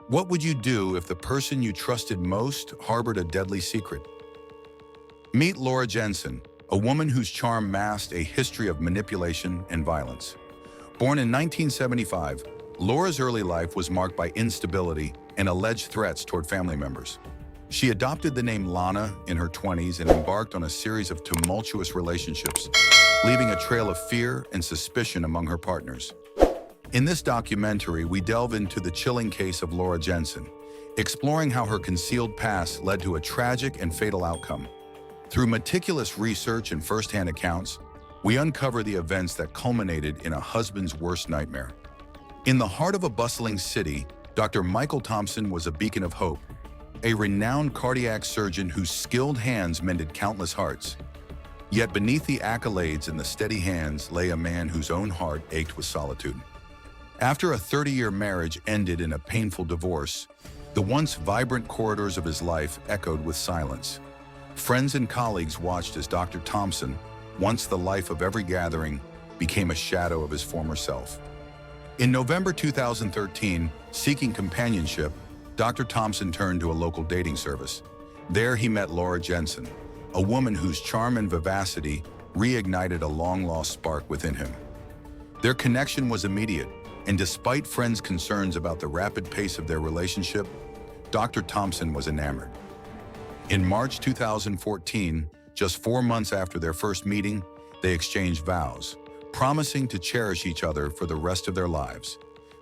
What would you do if the person you trusted most harbored a deadly secret? Meet Laura Jensen, a woman whose charm masked a history of manipulation and violence. Born in 1975, Laura's early life was marked by instability and alleged threats toward family members. She adopted the name Lana in her 20s and embarked on a series of tumultuous relationships, leaving a trail of fear and suspicion among her partners. In this documentary, we delve into the chilling case of Laura Jensen, exploring how her concealed past led to a tragic and fatal outcome. Through meticulous research and first-hand accounts, we uncover the events that culminated in a husband's worst nightmare. In the heart of a bustling city, Dr. Michael Thompson was a beacon of hope, a renowned cardiac surgeon whose skilled hands mended countless hearts. Yet beneath the accolades and the steady hands lay a man whose own heart ached with solitude. After a 30-year marriage ended in a painful divorce, the once vibrant corridors of his life echoed with silence. Friends and colleagues watched as Dr. Thompson, once the life of every gathering, became a shadow of his former self. In November 2013, seeking companionship, Dr. Thompson turned to a local dating service. There he met Laura Jensen, a woman whose charm and vivacity reignited a long-lost spark within him. Their connection was immediate, and despite friends' concerns about the rapid pace of their relationship, Dr. Thompson was enamored. In March 2014, just 4 months after their first meeting, they exchanged vows, promising to cherish each other for the rest of their lives.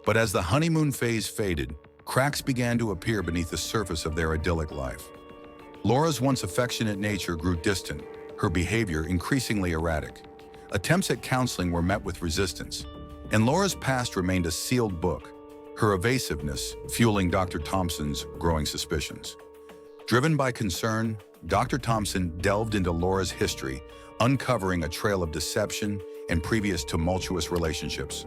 But as the honeymoon phase faded, cracks began to appear beneath the surface of their idyllic life. Laura's once affectionate nature grew distant, her behavior increasingly erratic. Attempts at counseling were met with resistance, and Laura's past remained a sealed book, her evasiveness fueling Dr. Thompson's growing suspicions. Driven by concern, Dr. Thompson delved into Laura's history, uncovering a trail of deception and previous tumultuous relationships.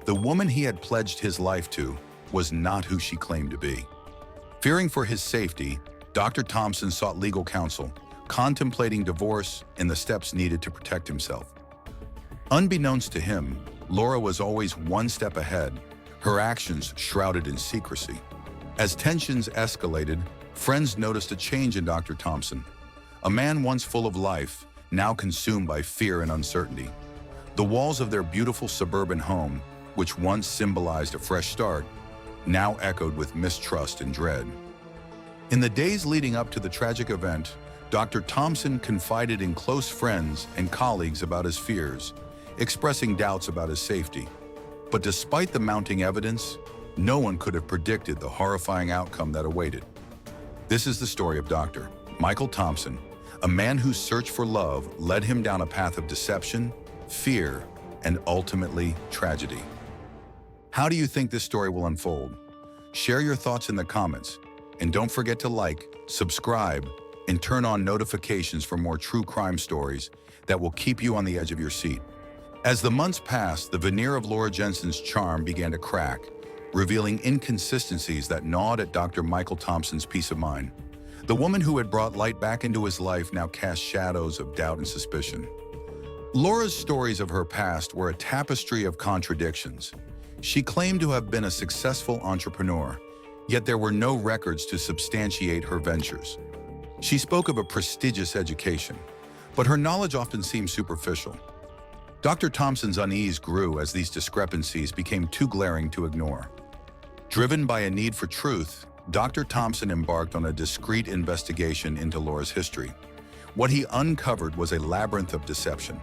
The woman he had pledged his life to was not who she claimed to be. Fearing for his safety, Dr. Thompson sought legal counsel, contemplating divorce and the steps needed to protect himself. Unbeknownst to him, Laura was always one step ahead, her actions shrouded in secrecy. As tensions escalated, friends noticed a change in Dr. Thompson, a man once full of life, now consumed by fear and uncertainty. The walls of their beautiful suburban home, which once symbolized a fresh start, now echoed with mistrust and dread. In the days leading up to the tragic event, Dr. Thompson confided in close friends and colleagues about his fears, expressing doubts about his safety. But despite the mounting evidence, no one could have predicted the horrifying outcome that awaited. This is the story of Dr. Michael Thompson, a man whose search for love led him down a path of deception, fear, and ultimately tragedy. How do you think this story will unfold? Share your thoughts in the comments, and don't forget to like, subscribe, and turn on notifications for more true crime stories that will keep you on the edge of your seat. As the months passed, the veneer of Laura Jensen's charm began to crack, revealing inconsistencies that gnawed at Dr. Michael Thompson's peace of mind. The woman who had brought light back into his life now cast shadows of doubt and suspicion. Laura's stories of her past were a tapestry of contradictions. She claimed to have been a successful entrepreneur, yet there were no records to substantiate her ventures. She spoke of a prestigious education, but her knowledge often seemed superficial. Dr. Thompson's unease grew as these discrepancies became too glaring to ignore. Driven by a need for truth, Dr. Thompson embarked on a discreet investigation into Laura's history. What he uncovered was a labyrinth of deception.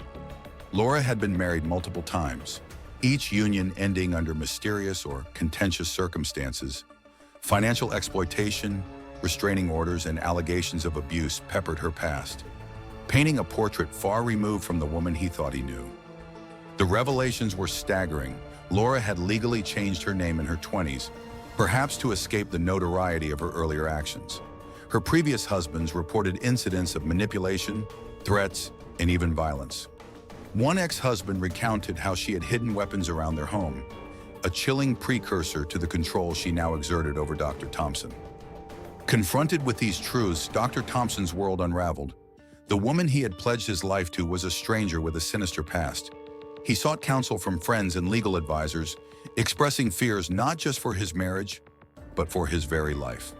Laura had been married multiple times, each union ending under mysterious or contentious circumstances. Financial exploitation, restraining orders, and allegations of abuse peppered her past, painting a portrait far removed from the woman he thought he knew. The revelations were staggering. Laura had legally changed her name in her 20s, perhaps to escape the notoriety of her earlier actions. Her previous husbands reported incidents of manipulation, threats, and even violence. One ex-husband recounted how she had hidden weapons around their home, a chilling precursor to the control she now exerted over Dr. Thompson. Confronted with these truths, Dr. Thompson's world unraveled. The woman he had pledged his life to was a stranger with a sinister past. He sought counsel from friends and legal advisors, expressing fears not just for his marriage, but for his very life.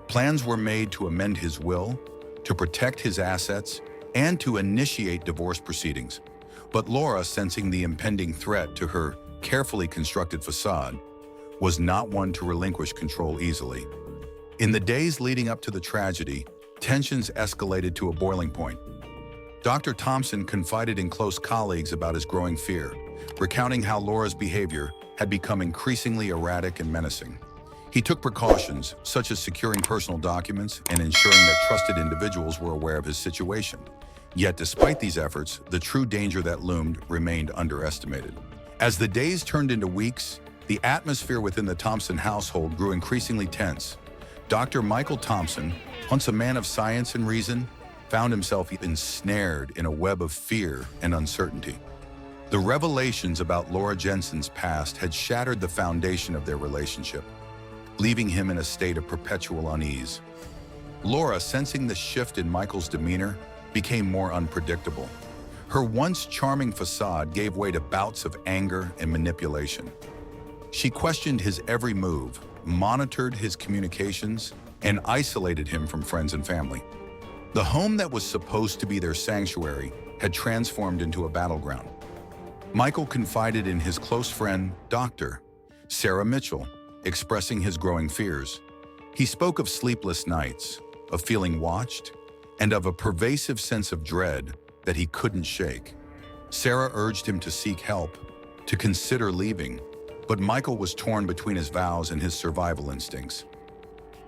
Plans were made to amend his will, to protect his assets, and to initiate divorce proceedings. But Laura, sensing the impending threat to her carefully constructed facade, was not one to relinquish control easily. In the days leading up to the tragedy, tensions escalated to a boiling point. Dr. Thompson confided in close colleagues about his growing fear, recounting how Laura's behavior had become increasingly erratic and menacing. He took precautions, such as securing personal documents and ensuring that trusted individuals were aware of his situation. Yet, despite these efforts, the true danger that loomed remained underestimated. As the days turned into weeks, the atmosphere within the Thompson household grew increasingly tense. Dr. Michael Thompson, once a man of science and reason, found himself ensnared in a web of fear and uncertainty. The revelations about Laura Jensen's past had shattered the foundation of their relationship, leaving him in a state of perpetual unease. Laura, sensing the shift in Michael's demeanor, became more unpredictable. Her once charming facade gave way to bouts of anger and manipulation. She questioned his every move, monitored his communications, and isolated him from friends and family. The home that was supposed to be their sanctuary had transformed into a battleground. Michael confided in his close friend, Dr. Sarah Mitchell, expressing his growing fears. He spoke of sleepless nights, of feeling watched, and of a pervasive sense of dread that he couldn't shake. Sarah urged him to seek help, to consider leaving, but Michael was torn between his vows and his survival instincts.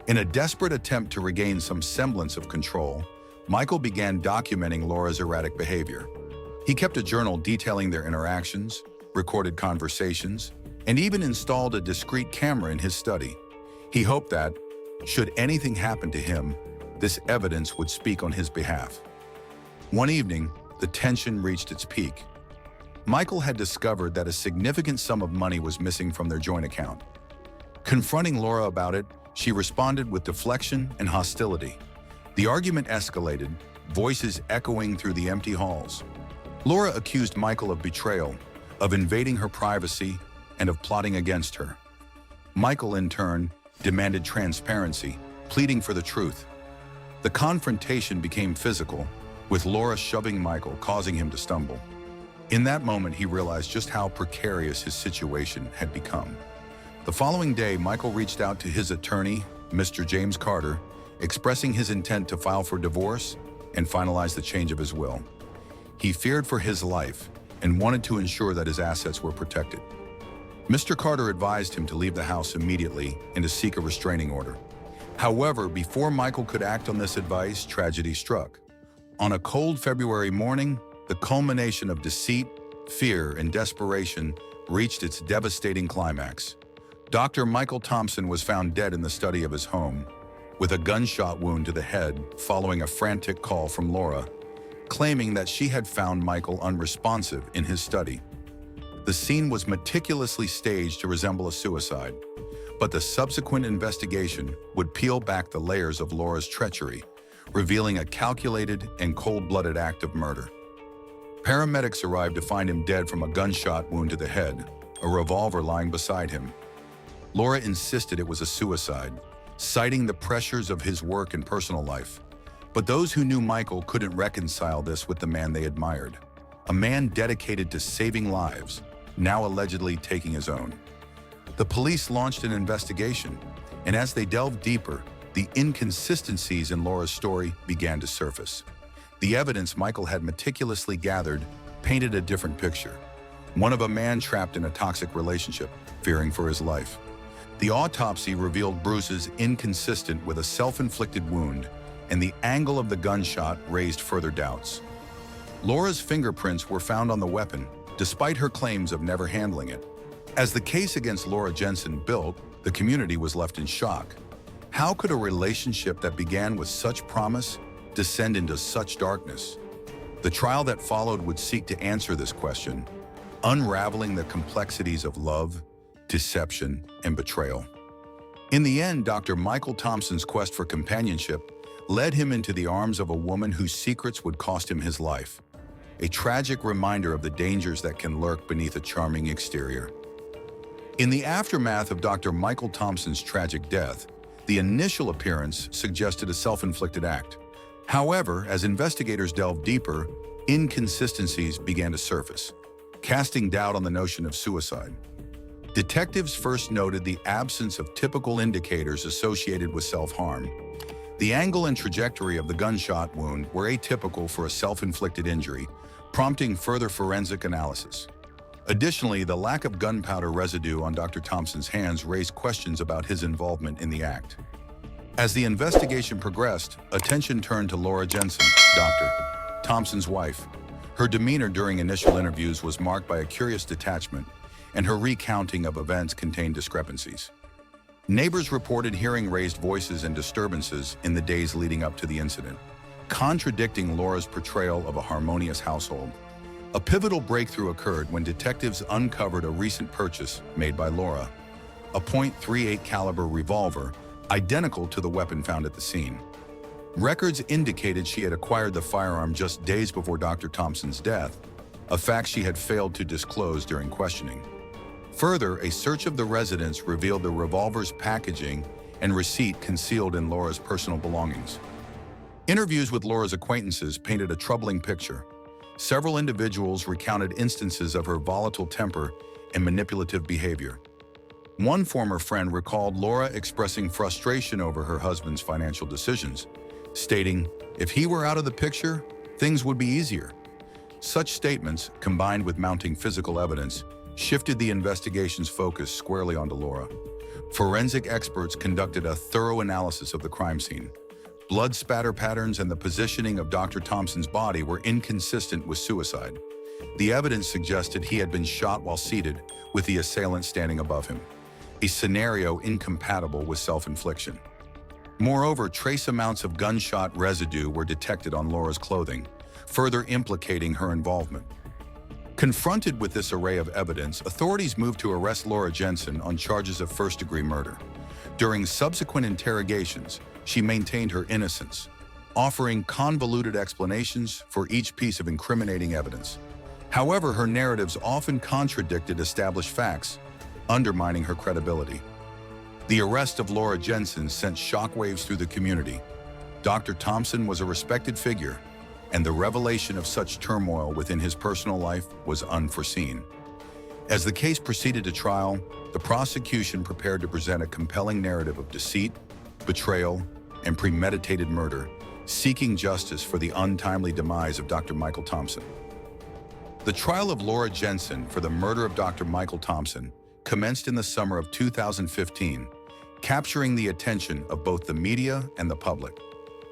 In a desperate attempt to regain some semblance of control, Michael began documenting Laura's erratic behavior. He kept a journal detailing their interactions, recorded conversations, and even installed a discreet camera in his study. He hoped that, should anything happen to him, this evidence would speak on his behalf. One evening, the tension reached its peak. Michael had discovered that a significant sum of money was missing from their joint account. Confronting Laura about it, she responded with deflection and hostility. The argument escalated, voices echoing through the empty halls. Laura accused Michael of betrayal, of invading her privacy, and of plotting against her. Michael, in turn, demanded transparency, pleading for the truth. The confrontation became physical, with Laura shoving Michael, causing him to stumble. In that moment, he realized just how precarious his situation had become. The following day, Michael reached out to his attorney, Mr. James Carter, expressing his intent to file for divorce and finalize the change of his will. He feared for his life and wanted to ensure that his assets were protected. Mr. Carter advised him to leave the house immediately and to seek a restraining order. However, before Michael could act on this advice, tragedy struck. On a cold February morning, the culmination of deceit, fear, and desperation reached its devastating climax. Dr. Michael Thompson was found dead in the study of his home, with a gunshot wound to the head following a frantic call from Laura, claiming that she had found Michael unresponsive in his study. The scene was meticulously staged to resemble a suicide, but the subsequent investigation would peel back the layers of Laura's treachery, revealing a calculated and cold-blooded act of murder. Paramedics arrived to find him dead from a gunshot wound to the head, a revolver lying beside him. Laura insisted it was a suicide, citing the pressures of his work and personal life. But those who knew Michael couldn't reconcile this with the man they admired, a man dedicated to saving lives, now allegedly taking his own. The police launched an investigation, and as they delved deeper, the inconsistencies in Laura's story began to surface. The evidence Michael had meticulously gathered painted a different picture, one of a man trapped in a toxic relationship, fearing for his life. The autopsy revealed bruises inconsistent with a self-inflicted wound, and the angle of the gunshot raised further doubts. Laura's fingerprints were found on the weapon, despite her claims of never handling it. As the case against Laura Jensen built, the community was left in shock. How could a relationship that began with such promise descend into such darkness? The trial that followed would seek to answer this question, unraveling the complexities of love, deception, and betrayal. In the end, Dr. Michael Thompson's quest for companionship led him into the arms of a woman whose secrets would cost him his life, a tragic reminder of the dangers that can lurk beneath a charming exterior. In the aftermath of Dr. Michael Thompson's tragic death, the initial appearance suggested a self-inflicted act. However, as investigators delved deeper, inconsistencies began to surface, casting doubt on the notion of suicide. Detectives first noted the absence of typical indicators associated with self-harm. The angle and trajectory of the gunshot wound were atypical for a self-inflicted injury, prompting further forensic analysis. Additionally, the lack of gunpowder residue on Dr. Thompson's hands raised questions about his involvement in the act. As the investigation progressed, attention turned to Laura Jensen, Dr. Thompson's wife. Her demeanor during initial interviews was marked by a curious detachment, and her recounting of events contained discrepancies. Neighbors reported hearing raised voices and disturbances in the days leading up to the incident, contradicting Laura's portrayal of a harmonious household. A pivotal breakthrough occurred when detectives uncovered a recent purchase made by Laura, a .38 caliber revolver identical to the weapon found at the scene. Records indicated she had acquired the firearm just days before Dr. Thompson's death, a fact she had failed to disclose during questioning. Further, a search of the residence revealed the revolver's packaging and receipt concealed in Laura's personal belongings. Interviews with Laura's acquaintances painted a troubling picture. Several individuals recounted instances of her volatile temper and manipulative behavior. One former friend recalled Laura expressing frustration over her husband's financial decisions, stating, "If he were out of the picture, things would be easier." Such statements, combined with mounting physical evidence, shifted the investigation's focus squarely onto Laura. Forensic experts conducted a thorough analysis of the crime scene. Blood spatter patterns and the positioning of Dr. Thompson's body were inconsistent with suicide. The evidence suggested he had been shot while seated, with the assailant standing above him, a scenario incompatible with self-infliction. Moreover, trace amounts of gunshot residue were detected on Laura's clothing, further implicating her involvement. Confronted with this array of evidence, authorities moved to arrest Laura Jensen on charges of first-degree murder. During subsequent interrogations, she maintained her innocence, offering convoluted explanations for each piece of incriminating evidence. However, her narratives often contradicted established facts, undermining her credibility. The arrest of Laura Jensen sent shockwaves through the community. Dr. Thompson was a respected figure, and the revelation of such turmoil within his personal life was unforeseen. As the case proceeded to trial, the prosecution prepared to present a compelling narrative of deceit, betrayal, and premeditated murder, seeking justice for the untimely demise of Dr. Michael Thompson. The trial of Laura Jensen for the murder of Dr. Michael Thompson commenced in the summer of 2015, capturing the attention of both the media and the public.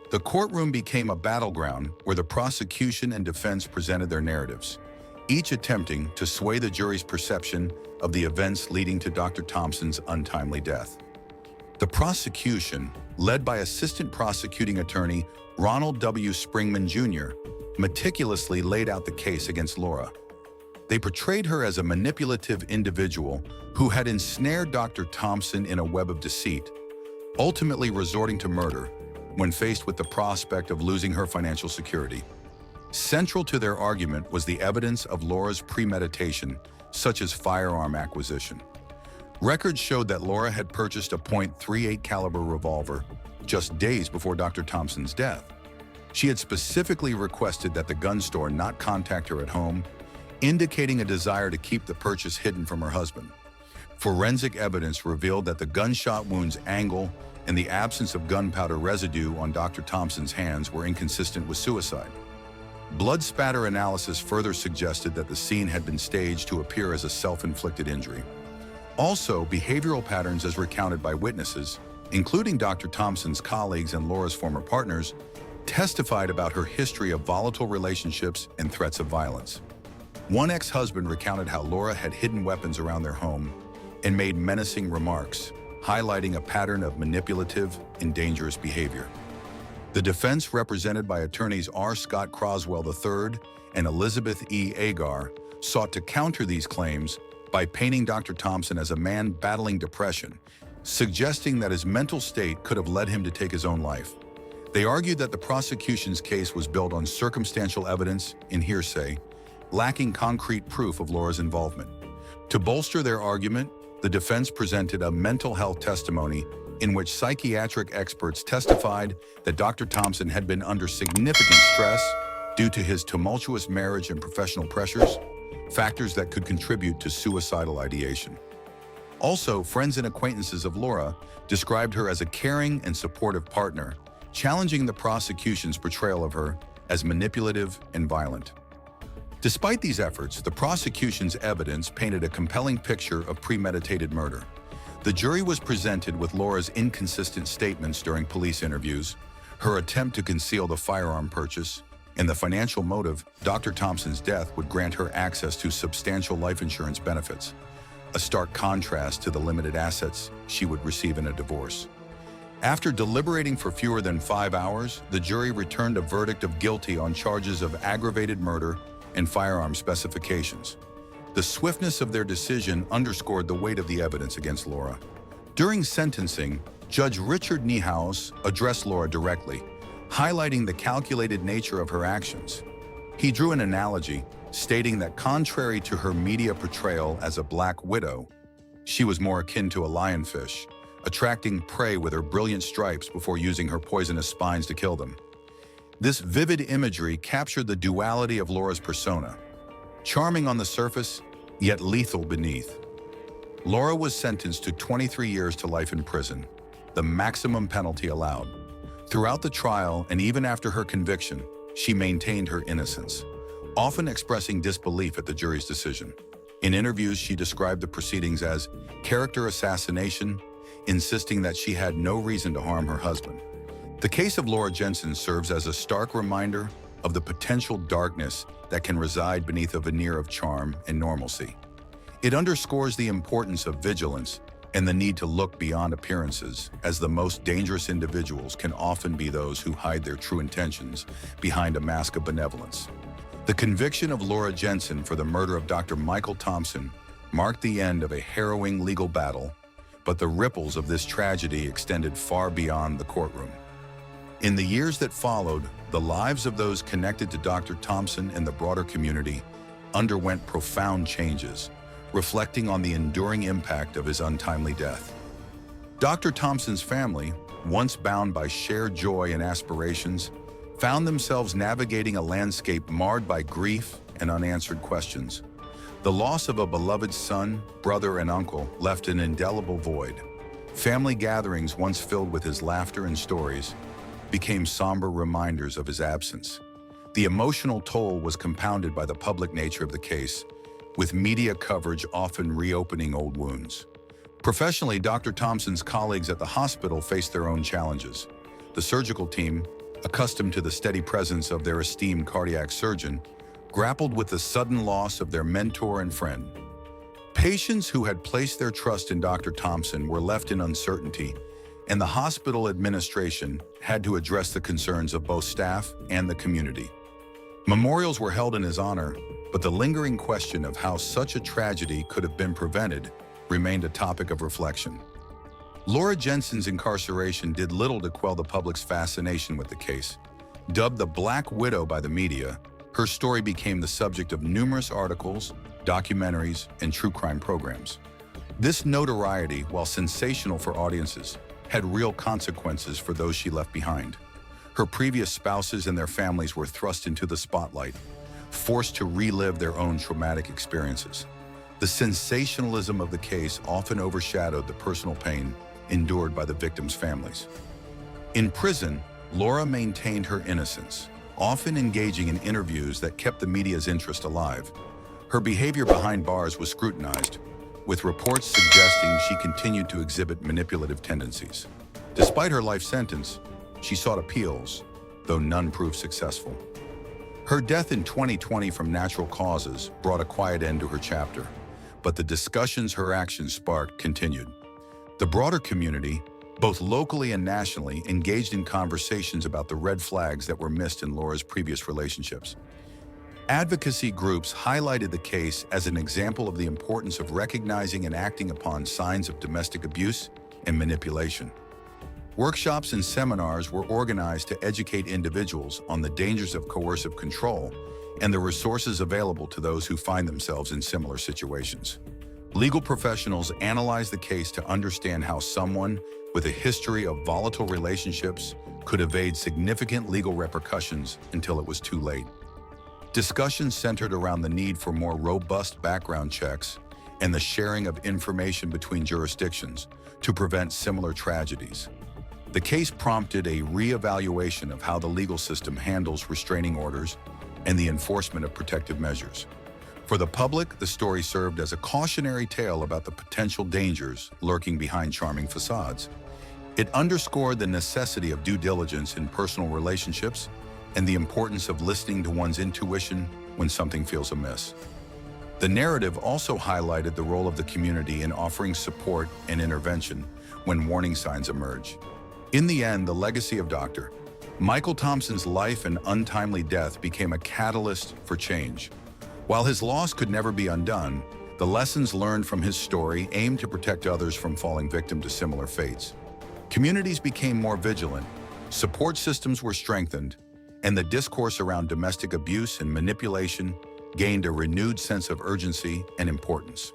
The courtroom became a battleground where the prosecution and defense presented their narratives, each attempting to sway the jury's perception of the events leading to Dr. Thompson's untimely death. The prosecution, led by Assistant Prosecuting Attorney Ronald W. Springman Jr., meticulously laid out the case against Laura. They portrayed her as a manipulative individual who had ensnared Dr. Thompson in a web of deceit, ultimately resorting to murder when faced with the prospect of losing her financial security. Central to their argument was the evidence of Laura's premeditation, such as firearm acquisition. Records showed that Laura had purchased a .38 caliber revolver just days before Dr. Thompson's death. She had specifically requested that the gun store not contact her at home, indicating a desire to keep the purchase hidden from her husband. Forensic evidence revealed that the gunshot wound's angle and the absence of gunpowder residue on Dr. Thompson's hands were inconsistent with suicide. Blood spatter analysis further suggested that the scene had been staged to appear as a self-inflicted injury. Also, behavioral patterns as recounted by witnesses, including Dr. Thompson's colleagues and Laura's former partners, testified about her history of volatile relationships and threats of violence. One ex-husband recounted how Laura had hidden weapons around their home and made menacing remarks, highlighting a pattern of manipulative and dangerous behavior. The defense, represented by attorneys R. Scott Croswell III and Elizabeth E. Agar, sought to counter these claims by painting Dr. Thompson as a man battling depression, suggesting that his mental state could have led him to take his own life. They argued that the prosecution's case was built on circumstantial evidence and hearsay, lacking concrete proof of Laura's involvement. To bolster their argument, the defense presented a mental health testimony in which psychiatric experts testified that Dr. Thompson had been under significant stress due to his tumultuous marriage and professional pressures, factors that could contribute to suicidal ideation. Also, friends and acquaintances of Laura described her as a caring and supportive partner, challenging the prosecution's portrayal of her as manipulative and violent. Despite these efforts, the prosecution's evidence painted a compelling picture of premeditated murder. The jury was presented with Laura's inconsistent statements during police interviews, her attempt to conceal the firearm purchase, and the financial motive. Dr. Thompson's death would grant her access to substantial life insurance benefits, a stark contrast to the limited assets she would receive in a divorce. After deliberating for fewer than 5 hours, the jury returned a verdict of guilty on charges of aggravated murder and firearm specifications. The swiftness of their decision underscored the weight of the evidence against Laura. During sentencing, Judge Richard Niehaus addressed Laura directly, highlighting the calculated nature of her actions. He drew an analogy, stating that contrary to her media portrayal as a black widow, she was more akin to a lionfish, attracting prey with her brilliant stripes before using her poisonous spines to kill them. This vivid imagery captured the duality of Laura's persona, charming on the surface, yet lethal beneath. Laura was sentenced to 23 years to life in prison, the maximum penalty allowed. Throughout the trial and even after her conviction, she maintained her innocence, often expressing disbelief at the jury's decision. In interviews, she described the proceedings as character assassination, insisting that she had no reason to harm her husband. The case of Laura Jensen serves as a stark reminder of the potential darkness that can reside beneath a veneer of charm and normalcy. It underscores the importance of vigilance and the need to look beyond appearances, as the most dangerous individuals can often be those who hide their true intentions behind a mask of benevolence. The conviction of Laura Jensen for the murder of Dr. Michael Thompson marked the end of a harrowing legal battle, but the ripples of this tragedy extended far beyond the courtroom. In the years that followed, the lives of those connected to Dr. Thompson and the broader community underwent profound changes, reflecting on the enduring impact of his untimely death. Dr. Thompson's family, once bound by shared joy and aspirations, found themselves navigating a landscape marred by grief and unanswered questions. The loss of a beloved son, brother, and uncle left an indelible void. Family gatherings, once filled with his laughter and stories, became somber reminders of his absence. The emotional toll was compounded by the public nature of the case, with media coverage often reopening old wounds. Professionally, Dr. Thompson's colleagues at the hospital faced their own challenges. The surgical team, accustomed to the steady presence of their esteemed cardiac surgeon, grappled with the sudden loss of their mentor and friend. Patients who had placed their trust in Dr. Thompson were left in uncertainty, and the hospital administration had to address the concerns of both staff and the community. Memorials were held in his honor, but the lingering question of how such a tragedy could have been prevented remained a topic of reflection. Laura Jensen's incarceration did little to quell the public's fascination with the case. Dubbed the Black Widow by the media, her story became the subject of numerous articles, documentaries, and true crime programs. This notoriety, while sensational for audiences, had real consequences for those she left behind. Her previous spouses and their families were thrust into the spotlight, forced to relive their own traumatic experiences. The sensationalism of the case often overshadowed the personal pain endured by the victims' families. In prison, Laura maintained her innocence, often engaging in interviews that kept the media's interest alive. Her behavior behind bars was scrutinized, with reports suggesting she continued to exhibit manipulative tendencies. Despite her life sentence, she sought appeals, though none proved successful. Her death in 2020 from natural causes brought a quiet end to her chapter, but the discussions her actions sparked continued. The broader community, both locally and nationally, engaged in conversations about the red flags that were missed in Laura's previous relationships. Advocacy groups highlighted the case as an example of the importance of recognizing and acting upon signs of domestic abuse and manipulation. Workshops and seminars were organized to educate individuals on the dangers of coercive control and the resources available to those who find themselves in similar situations. Legal professionals analyzed the case to understand how someone with a history of volatile relationships could evade significant legal repercussions until it was too late. Discussions centered around the need for more robust background checks and the sharing of information between jurisdictions to prevent similar tragedies. The case prompted a re-evaluation of how the legal system handles restraining orders and the enforcement of protective measures. For the public, the story served as a cautionary tale about the potential dangers lurking behind charming facades. It underscored the necessity of due diligence in personal relationships and the importance of listening to one's intuition when something feels amiss. The narrative also highlighted the role of the community in offering support and intervention when warning signs emerge. In the end, the legacy of Dr. Michael Thompson's life and untimely death became a catalyst for change. While his loss could never be undone, the lessons learned from his story aimed to protect others from falling victim to similar fates. Communities became more vigilant, support systems were strengthened, and the discourse around domestic abuse and manipulation gained a renewed sense of urgency and importance.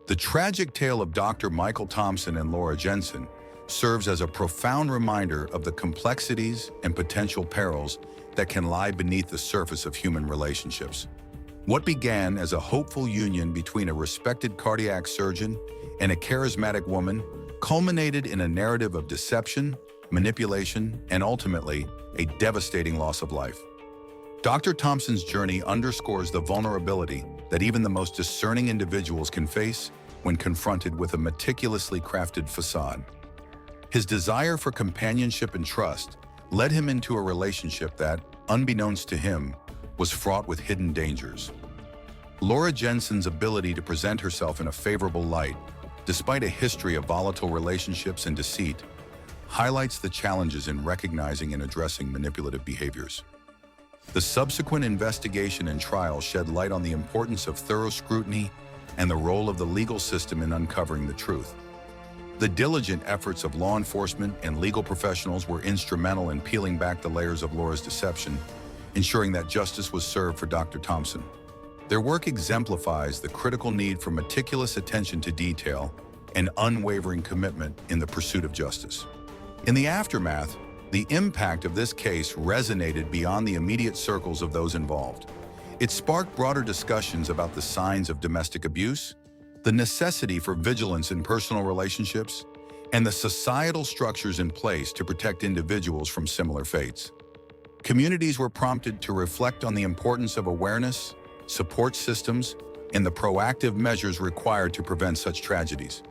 The tragic tale of Dr. Michael Thompson and Laura Jensen serves as a profound reminder of the complexities and potential perils that can lie beneath the surface of human relationships. What began as a hopeful union between a respected cardiac surgeon and a charismatic woman culminated in a narrative of deception, manipulation, and ultimately, a devastating loss of life. Dr. Thompson's journey underscores the vulnerability that even the most discerning individuals can face when confronted with a meticulously crafted facade. His desire for companionship and trust led him into a relationship that, unbeknownst to him, was fraught with hidden dangers. Laura Jensen's ability to present herself in a favorable light, despite a history of volatile relationships and deceit, highlights the challenges in recognizing and addressing manipulative behaviors. The subsequent investigation and trial shed light on the importance of thorough scrutiny and the role of the legal system in uncovering the truth. The diligent efforts of law enforcement and legal professionals were instrumental in peeling back the layers of Laura's deception, ensuring that justice was served for Dr. Thompson. Their work exemplifies the critical need for meticulous attention to detail and unwavering commitment in the pursuit of justice. In the aftermath, the impact of this case resonated beyond the immediate circles of those involved. It sparked broader discussions about the signs of domestic abuse, the necessity for vigilance in personal relationships, and the societal structures in place to protect individuals from similar fates. Communities were prompted to reflect on the importance of awareness, support systems, and the proactive measures required to prevent such tragedies.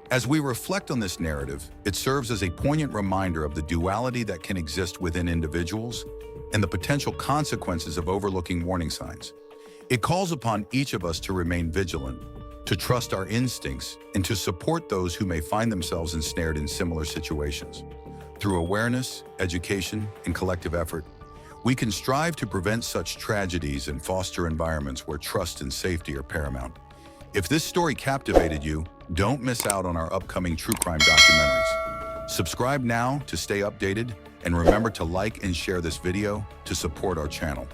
As we reflect on this narrative, it serves as a poignant reminder of the duality that can exist within individuals and the potential consequences of overlooking warning signs. It calls upon each of us to remain vigilant, to trust our instincts, and to support those who may find themselves ensnared in similar situations. Through awareness, education, and collective effort, we can strive to prevent such tragedies and foster environments where trust and safety are paramount. If this story captivated you, don't miss out on our upcoming true crime documentaries. Subscribe now to stay updated, and remember to like and share this video to support our channel.